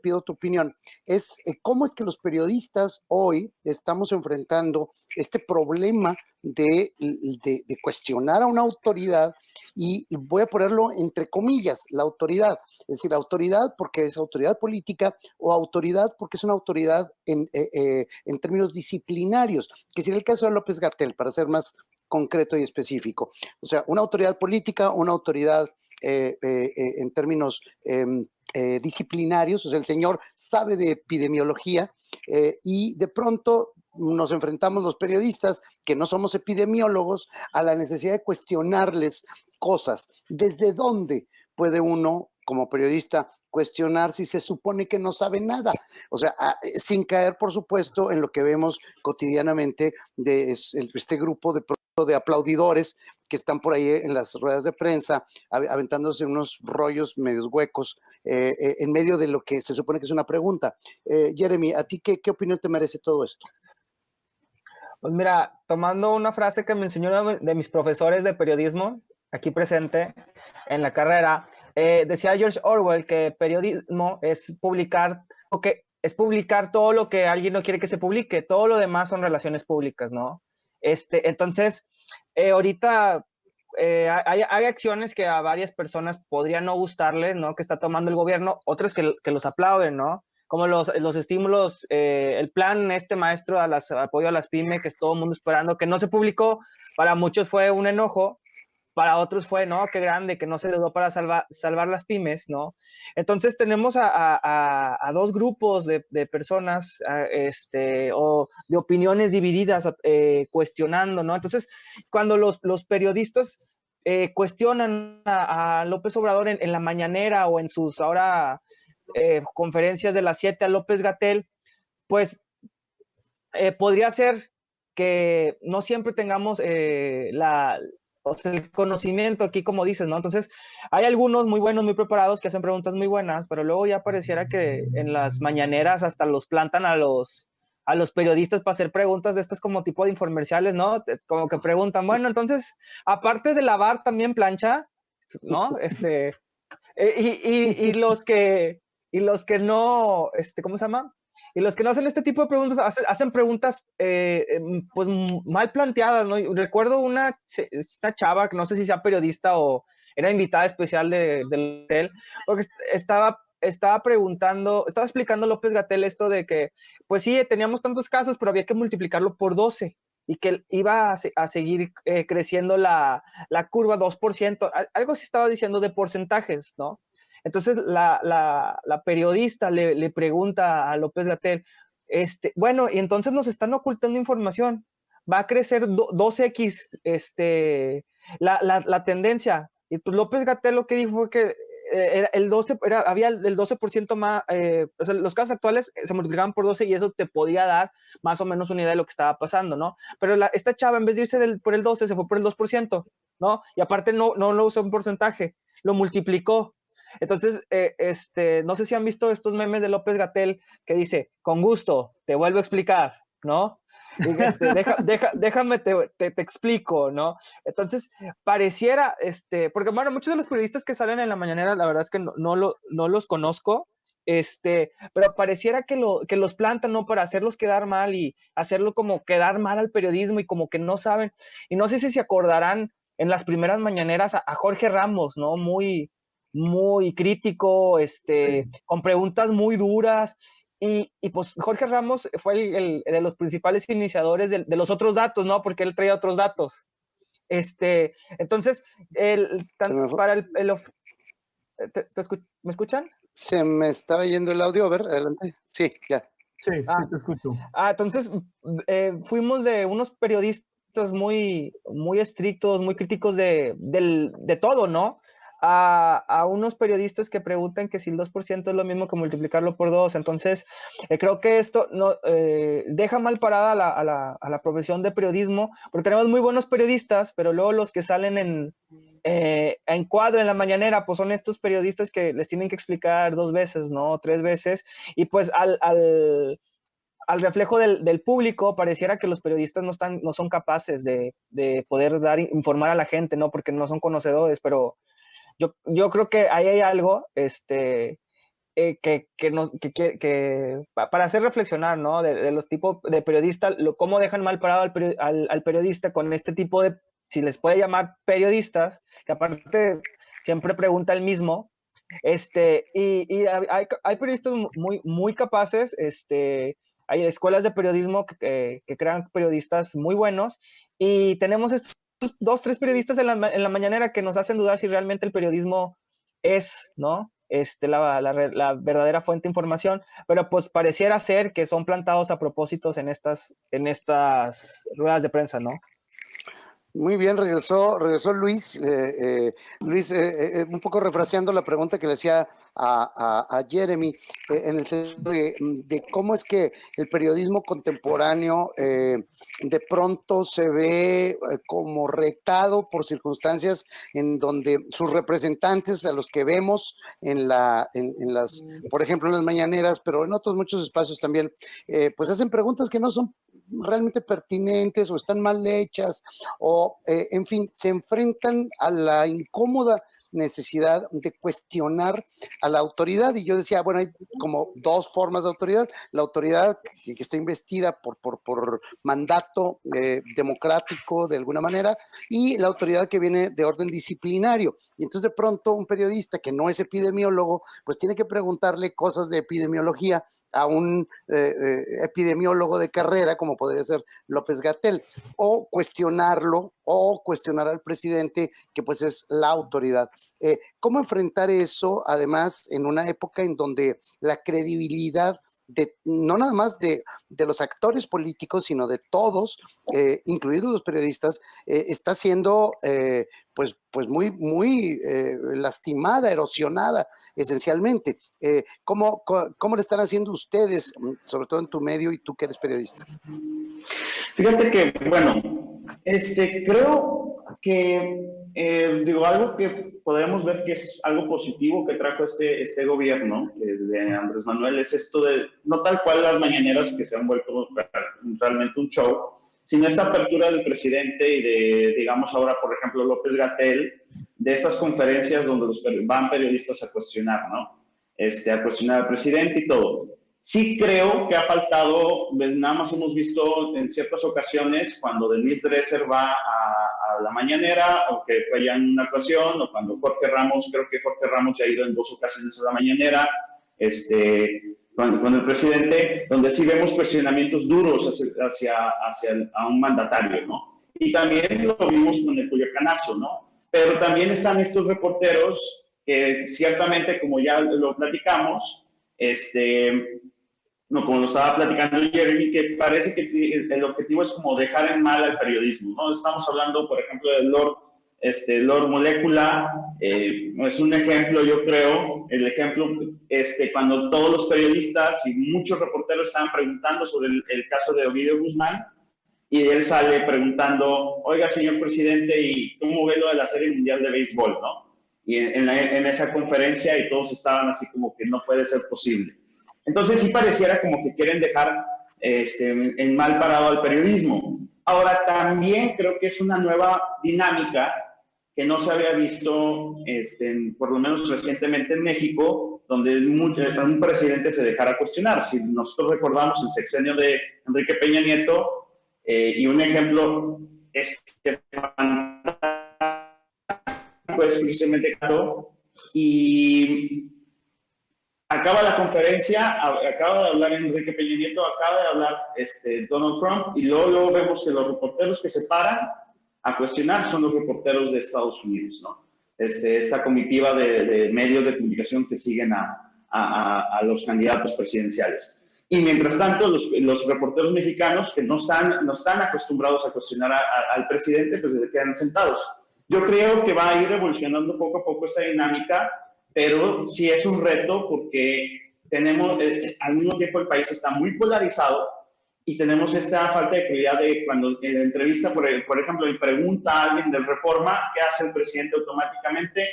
pido tu opinión, es cómo es que los periodistas hoy estamos enfrentando este problema de cuestionar a una autoridad, y voy a ponerlo entre comillas, la autoridad, es decir, autoridad porque es autoridad política, o autoridad porque es una autoridad en términos disciplinarios, que sería el caso de López-Gatell, para ser más concreto y específico. O sea, una autoridad política, una autoridad en términos disciplinarios, o sea, el señor sabe de epidemiología, y de pronto nos enfrentamos los periodistas, que no somos epidemiólogos, a la necesidad de cuestionarles cosas. ¿Desde dónde puede uno, como periodista, cuestionar si se supone que no sabe nada? O sea, sin caer, por supuesto, en lo que vemos cotidianamente de este grupo de aplaudidores que están por ahí en las ruedas de prensa, aventándose unos rollos medios huecos en medio de lo que se supone que es una pregunta. Jeremy, ¿a ti qué opinión te merece todo esto? Pues mira, tomando una frase que me enseñó uno de mis profesores de periodismo, aquí presente en la carrera, decía George Orwell que periodismo es publicar todo lo que alguien no quiere que se publique, todo lo demás son relaciones públicas, ¿no? Entonces, ahorita hay acciones que a varias personas podrían no gustarles, ¿no? Que está tomando el gobierno, otras que los aplauden, ¿no? Como los estímulos, el plan maestro apoyo a las pymes, que es todo el mundo esperando, que no se publicó, para muchos fue un enojo, para otros fue, ¿no? Qué grande, que no se deudó para salvar las pymes, ¿no? Entonces tenemos a dos grupos de personas, o de opiniones divididas, cuestionando, ¿no? Entonces, cuando los periodistas cuestionan a López Obrador en la mañanera o en sus ahora conferencias de las 7 a López-Gatell, pues podría ser que no siempre tengamos o sea, el conocimiento aquí, como dices, ¿no? Entonces, hay algunos muy buenos, muy preparados, que hacen preguntas muy buenas, pero luego ya pareciera que en las mañaneras hasta los plantan a los periodistas para hacer preguntas de estas como tipo de infomerciales, ¿no? Como que preguntan, bueno, entonces, aparte de lavar, también plancha, ¿no? Y los que no, ¿cómo se llama? Y los que no hacen este tipo de preguntas hacen preguntas pues mal planteadas, ¿no? Recuerdo esta chava, que no sé si sea periodista o era invitada especial del hotel, porque estaba explicando López-Gatell esto de que, pues sí, teníamos tantos casos, pero había que multiplicarlo por 12 y que iba a seguir creciendo la curva 2%, algo se estaba diciendo de porcentajes, ¿no? Entonces la periodista le pregunta a López-Gatell, bueno, y entonces nos están ocultando información, va a crecer 2x la tendencia. Y pues López-Gatell lo que dijo fue que había el 12% más, o sea, los casos actuales se multiplicaban por 12 y eso te podía dar más o menos una idea de lo que estaba pasando, ¿no? Pero esta chava, en vez de irse por el 12, se fue por el 2%, ¿no? Y aparte no lo usó en porcentaje, lo multiplicó. Entonces, no sé si han visto estos memes de López-Gatell que dice, con gusto, te vuelvo a explicar, ¿no? Y déjame, te explico, ¿no? Entonces, pareciera, porque bueno, muchos de los periodistas que salen en la mañanera, la verdad es que no los conozco, pero pareciera que los plantan, ¿no? Para hacerlos quedar mal y hacerlo como quedar mal al periodismo y como que no saben. Y no sé si se acordarán en las primeras mañaneras a Jorge Ramos, ¿no? Muy crítico, con preguntas muy duras. Y pues Jorge Ramos fue el de los principales iniciadores de los otros datos, ¿no? Porque él traía otros datos. Entonces, ¿me escuchan? Se me estaba yendo el audio, a ver, adelante. Sí, ya. Sí, sí, te escucho. Entonces, fuimos de unos periodistas muy estrictos, muy críticos de todo, ¿no? A unos periodistas que preguntan que si el 2% es lo mismo que multiplicarlo por 2. Entonces, creo que esto deja mal parada a la profesión de periodismo, porque tenemos muy buenos periodistas, pero luego los que salen en cuadro en la mañanera, pues son estos periodistas que les tienen que explicar 2 veces, ¿no? 3 veces, y pues al reflejo del público, pareciera que los periodistas no son capaces de poder informar a la gente, ¿no? Porque no son conocedores, pero yo creo que ahí hay algo, para hacer reflexionar, ¿no? De los tipos de periodistas, cómo dejan mal parado al periodista con este tipo de, si les puede llamar periodistas, que aparte siempre pregunta el mismo, y hay periodistas muy capaces, hay escuelas de periodismo que crean periodistas muy buenos, y tenemos estos 2, 3 periodistas en la mañanera que nos hacen dudar si realmente el periodismo es, ¿no? La verdadera fuente de información, pero pues pareciera ser que son plantados a propósitos en estas ruedas de prensa, ¿no? Muy bien, regresó Luis. Luis, un poco refraseando la pregunta que le hacía a Jeremy, en el sentido de cómo es que el periodismo contemporáneo de pronto se ve como retado por circunstancias en donde sus representantes, a los que vemos en las, por ejemplo, en las mañaneras, pero en otros muchos espacios también, pues hacen preguntas que no son realmente pertinentes o están mal hechas o, en fin, se enfrentan a la incómoda necesidad de cuestionar a la autoridad. Y yo decía, bueno, hay como dos formas de autoridad. La autoridad que está investida por mandato democrático de alguna manera, y la autoridad que viene de orden disciplinario. Y entonces de pronto un periodista que no es epidemiólogo, pues tiene que preguntarle cosas de epidemiología a un epidemiólogo de carrera, como podría ser López-Gatell, o cuestionarlo, o cuestionar al presidente, que pues es la autoridad. ¿Cómo enfrentar eso, además, en una época en donde la credibilidad no nada más de los actores políticos, sino de todos, incluidos los periodistas, está siendo pues muy lastimada, erosionada, esencialmente? ¿Cómo le están haciendo ustedes, sobre todo en tu medio y tú que eres periodista? Fíjate que, bueno, creo que, algo que podríamos ver que es algo positivo que trajo este gobierno de Andrés Manuel es esto de, no tal cual las mañaneras que se han vuelto realmente un show, sino esta apertura del presidente y de, digamos ahora, por ejemplo, López-Gatell, de estas conferencias donde van periodistas a cuestionar, ¿no? A cuestionar al presidente y todo. Sí creo que ha faltado, pues nada más hemos visto en ciertas ocasiones cuando Denise Dresser va a la mañanera, o que fue ya en una ocasión, o cuando Jorge Ramos, creo que Jorge Ramos ya ha ido en 2 ocasiones a la mañanera, con el presidente, donde sí vemos cuestionamientos duros hacia a un mandatario, ¿no? Y también lo vimos con el Culiacanazo, ¿no? Pero también están estos reporteros que ciertamente, como ya lo platicamos, no, como lo estaba platicando Jeremy, que parece que el objetivo es como dejar en mal al periodismo, ¿no? Estamos hablando, por ejemplo, del Lord Molecula, es un ejemplo, yo creo, el ejemplo, cuando todos los periodistas y muchos reporteros estaban preguntando sobre el caso de Ovidio Guzmán, y él sale preguntando, oiga, señor presidente, ¿y cómo ve lo de la Serie Mundial de Béisbol, no? Y en esa conferencia, y todos estaban así como que no puede ser posible. Entonces sí pareciera como que quieren dejar en mal parado al periodismo. Ahora también creo que es una nueva dinámica que no se había visto, por lo menos recientemente en México, donde un presidente se dejara cuestionar. Si nosotros recordamos el sexenio de Enrique Peña Nieto, y un ejemplo, pues precisamente y acaba la conferencia, acaba de hablar Enrique Peña Nieto, acaba de hablar Donald Trump, y luego vemos que los reporteros que se paran a cuestionar son los reporteros de Estados Unidos, ¿no? Esta comitiva de medios de comunicación que siguen a los candidatos presidenciales. Y mientras tanto, los reporteros mexicanos que no están acostumbrados a cuestionar al presidente, pues se quedan sentados. Yo creo que va a ir evolucionando poco a poco esta dinámica, pero sí es un reto porque tenemos, al mismo tiempo el país está muy polarizado y tenemos esta falta de claridad de cuando en la entrevista, por ejemplo, le pregunta a alguien de Reforma, ¿qué hace el presidente automáticamente?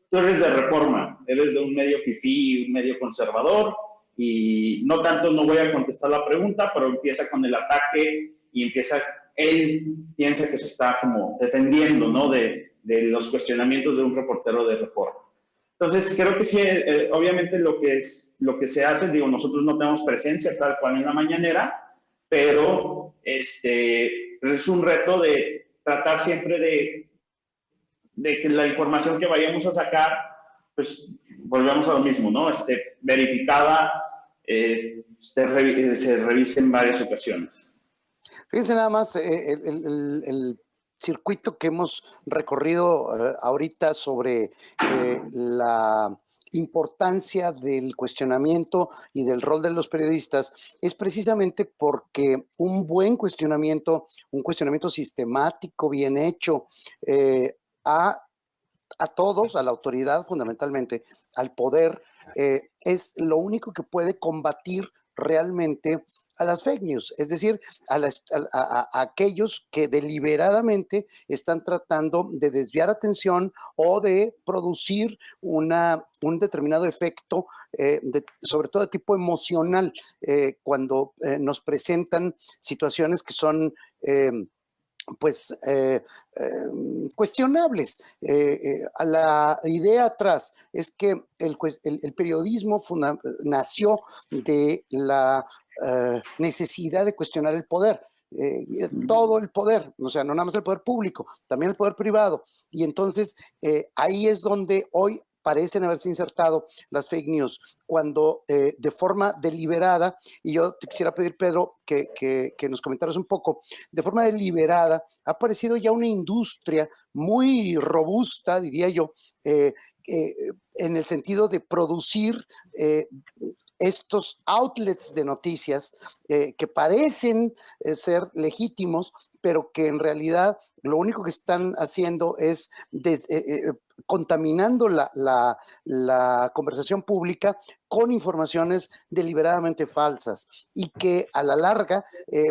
Tú eres de Reforma, eres de un medio fifí, un medio conservador, y no tanto no voy a contestar la pregunta, pero empieza con el ataque y él piensa que se está como defendiendo, ¿no? de los cuestionamientos de un reportero de Reforma. Entonces, creo que sí, obviamente lo que se hace, digo, nosotros no tenemos presencia tal cual en la mañanera, pero es un reto de tratar siempre de que la información que vayamos a sacar, pues volvemos a lo mismo, ¿no? Verificada, se revise en varias ocasiones. Fíjense nada más el circuito que hemos recorrido ahorita sobre la importancia del cuestionamiento y del rol de los periodistas es precisamente porque un buen cuestionamiento, un cuestionamiento sistemático, bien hecho, a todos, a la autoridad fundamentalmente, al poder, es lo único que puede combatir realmente a las fake news, es decir, a aquellos que deliberadamente están tratando de desviar atención o de producir un determinado efecto, sobre todo de tipo emocional, cuando nos presentan situaciones que son cuestionables. La idea atrás es que el periodismo nació de la necesidad de cuestionar el poder. Todo el poder, o sea, no nada más el poder público, también el poder privado. Y entonces ahí es donde hoy parecen haberse insertado las fake news, cuando de forma deliberada, y yo te quisiera pedir, Pedro, que nos comentaras un poco, de forma deliberada ha aparecido ya una industria muy robusta, diría yo, en el sentido de producir estos outlets de noticias que parecen ser legítimos, pero que en realidad lo único que están haciendo es contaminando la conversación pública con informaciones deliberadamente falsas y que a la larga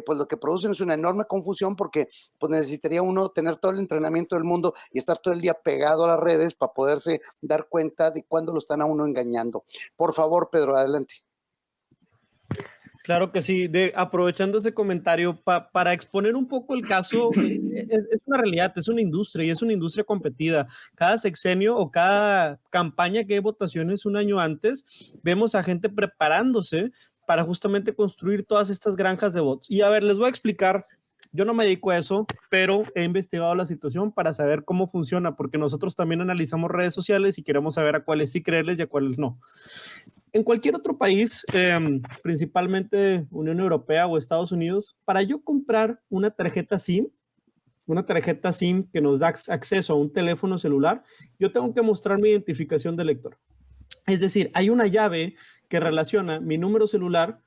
pues lo que producen es una enorme confusión, porque pues necesitaría uno tener todo el entrenamiento del mundo y estar todo el día pegado a las redes para poderse dar cuenta de cuándo lo están a uno engañando. Por favor, Pedro, adelante. Claro que sí. Aprovechando ese comentario, para exponer un poco el caso, es una realidad, es una industria y es una industria competida. Cada sexenio o cada campaña que hay votaciones un año antes, vemos a gente preparándose para justamente construir todas estas granjas de bots. Y a ver, les voy a explicar. Yo no me dedico a eso, pero he investigado la situación para saber cómo funciona, porque nosotros también analizamos redes sociales y queremos saber a cuáles sí creerles y a cuáles no. En cualquier otro país, principalmente Unión Europea o Estados Unidos, para yo comprar una tarjeta SIM que nos da acceso a un teléfono celular, yo tengo que mostrar mi identificación de lector. Es decir, hay una llave que relaciona mi número celular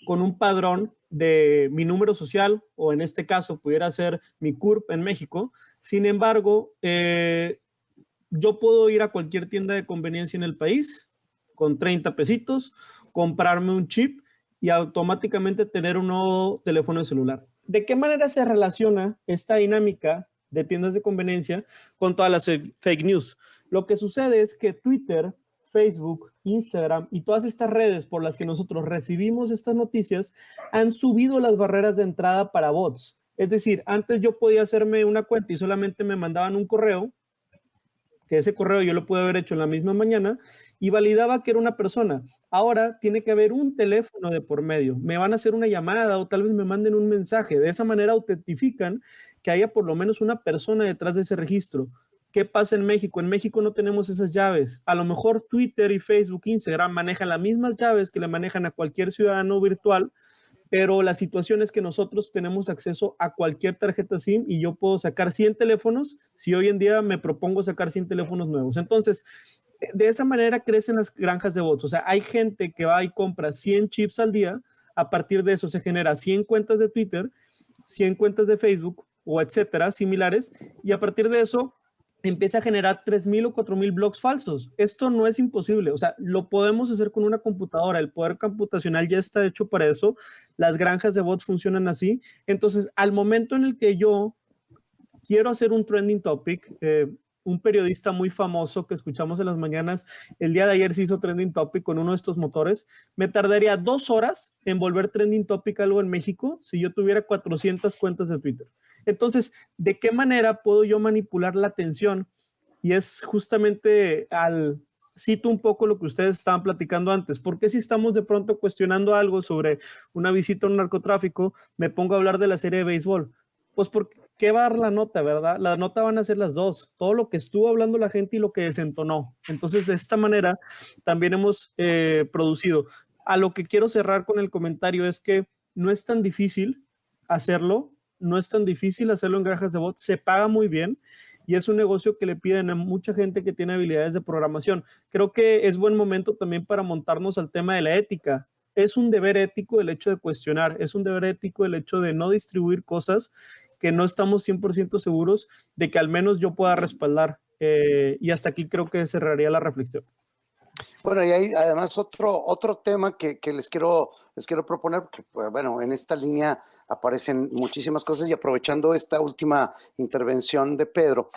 con un padrón de mi número social, o en este caso pudiera ser mi CURP en México. Sin embargo, yo puedo ir a cualquier tienda de conveniencia en el país con 30 pesitos, comprarme un chip y automáticamente tener un nuevo teléfono celular. ¿De qué manera se relaciona esta dinámica de tiendas de conveniencia con todas las fake news? Lo que sucede es que Twitter, Facebook, Instagram y todas estas redes por las que nosotros recibimos estas noticias han subido las barreras de entrada para bots. Es decir, antes yo podía hacerme una cuenta y solamente me mandaban un correo, que ese correo yo lo pude haber hecho en la misma mañana y validaba que era una persona. Ahora tiene que haber un teléfono de por medio. Me van a hacer una llamada o tal vez me manden un mensaje. De esa manera autentifican que haya por lo menos una persona detrás de ese registro. ¿Qué pasa en México? En México no tenemos esas llaves. A lo mejor Twitter y Facebook, Instagram manejan las mismas llaves que le manejan a cualquier ciudadano virtual, pero la situación es que nosotros tenemos acceso a cualquier tarjeta SIM y yo puedo sacar 100 teléfonos si hoy en día me propongo sacar 100 teléfonos nuevos. Entonces, de esa manera crecen las granjas de bots. O sea, hay gente que va y compra 100 chips al día. A partir de eso se genera 100 cuentas de Twitter, 100 cuentas de Facebook o etcétera, similares. Y a partir de eso empieza a generar 3,000 o 4,000 blogs falsos. Esto no es imposible, o sea, lo podemos hacer con una computadora, el poder computacional ya está hecho para eso, las granjas de bots funcionan así. Entonces, al momento en el que yo quiero hacer un trending topic, un periodista muy famoso que escuchamos en las mañanas, el día de ayer se hizo trending topic con uno de estos motores, me tardaría 2 horas en volver trending topic algo en México si yo tuviera 400 cuentas de Twitter. Entonces, ¿de qué manera puedo yo manipular la atención? Y es justamente cito un poco lo que ustedes estaban platicando antes. ¿Por qué si estamos de pronto cuestionando algo sobre una visita a un narcotráfico, me pongo a hablar de la serie de béisbol? Pues porque ¿qué va a dar la nota, verdad? La nota van a ser las dos, todo lo que estuvo hablando la gente y lo que desentonó. Entonces, de esta manera también hemos producido. A lo que quiero cerrar con el comentario es que no es tan difícil hacerlo, no es tan difícil hacerlo en granjas de bots, se paga muy bien y es un negocio que le piden a mucha gente que tiene habilidades de programación. Creo que es buen momento también para montarnos al tema de la ética. Es un deber ético el hecho de cuestionar, es un deber ético el hecho de no distribuir cosas que no estamos 100% seguros de que al menos yo pueda respaldar. Y hasta aquí creo que cerraría la reflexión. Bueno, y hay además otro tema que les quiero proponer, porque pues, bueno, en esta línea aparecen muchísimas cosas y aprovechando esta última intervención de Pedro,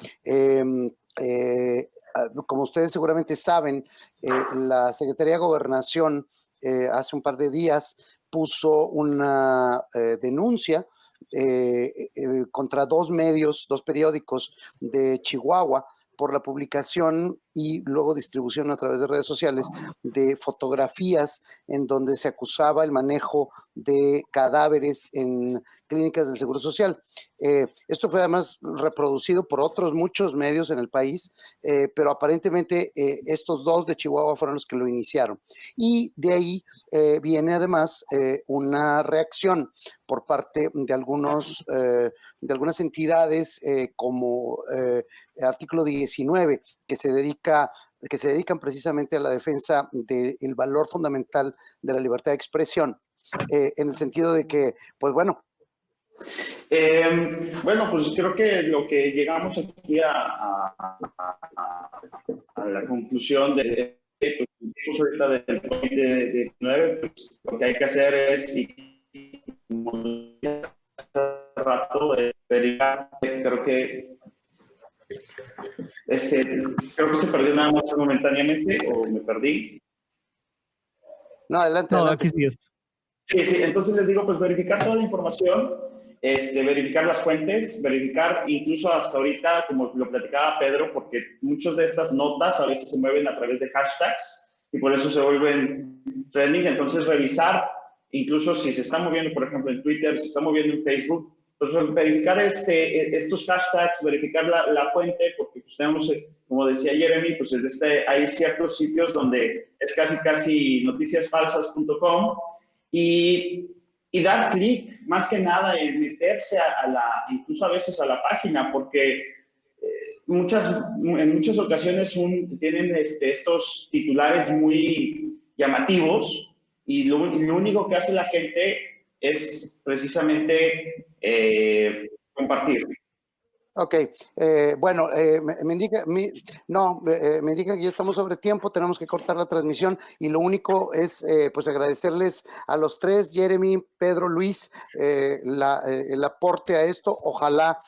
como ustedes seguramente saben, la Secretaría de Gobernación hace un par de días puso una denuncia contra dos periódicos de Chihuahua, por la publicación y luego distribución a través de redes sociales de fotografías en donde se acusaba el manejo de cadáveres en clínicas del Seguro Social. Esto fue además reproducido por otros muchos medios en el país, pero aparentemente estos dos de Chihuahua fueron los que lo iniciaron. Y de ahí viene además una reacción por parte de algunas entidades como Artículo 19, que se dedican precisamente a la defensa del valor fundamental de la libertad de expresión, en el sentido de que, pues bueno. Bueno, pues creo que lo que llegamos aquí a la conclusión de pues, ahorita del COVID-19, pues lo que hay que hacer es, como hace rato, verificar. Creo que se perdió nada más momentáneamente, o me perdí. No, adelante. Aquí sigues. Sí, entonces les digo, pues verificar toda la información, verificar las fuentes, verificar incluso hasta ahorita, como lo platicaba Pedro, porque muchas de estas notas a veces se mueven a través de hashtags y por eso se vuelven trending. Entonces revisar, incluso si se está moviendo, por ejemplo, en Twitter, se está moviendo en Facebook, pues verificar estos hashtags, verificar la fuente, porque pues tenemos, como decía Jeremy, pues hay ciertos sitios donde es casi noticiasfalsas.com y dar clic, más que nada, en meterse incluso a veces a la página, porque en muchas ocasiones tienen estos titulares muy llamativos y lo único que hace la gente es precisamente compartir. Ok, bueno, me indica que ya estamos sobre tiempo, tenemos que cortar la transmisión y lo único es pues agradecerles a los tres, Jeremy, Pedro, Luis, el aporte a esto. Ojalá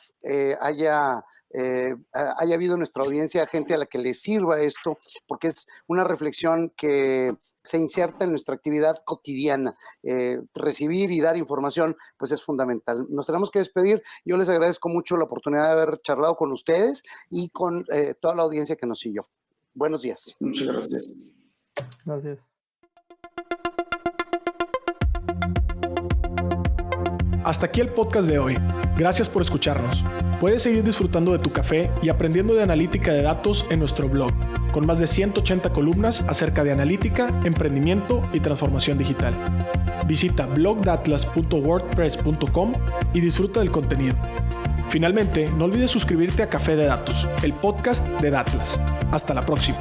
haya habido en nuestra audiencia gente a la que le sirva esto, porque es una reflexión que se inserta en nuestra actividad cotidiana. Recibir y dar información pues es fundamental. Nos tenemos que despedir. Yo les agradezco mucho la oportunidad de haber charlado con ustedes y con toda la audiencia que nos siguió. Buenos días. Muchas gracias. Gracias. Hasta aquí el podcast de hoy. Gracias por escucharnos. Puedes seguir disfrutando de tu café y aprendiendo de analítica de datos en nuestro blog, con más de 180 columnas acerca de analítica, emprendimiento y transformación digital. Visita blogdatlas.wordpress.com y disfruta del contenido. Finalmente, no olvides suscribirte a Café de Datos, el podcast de Datlas. Hasta la próxima.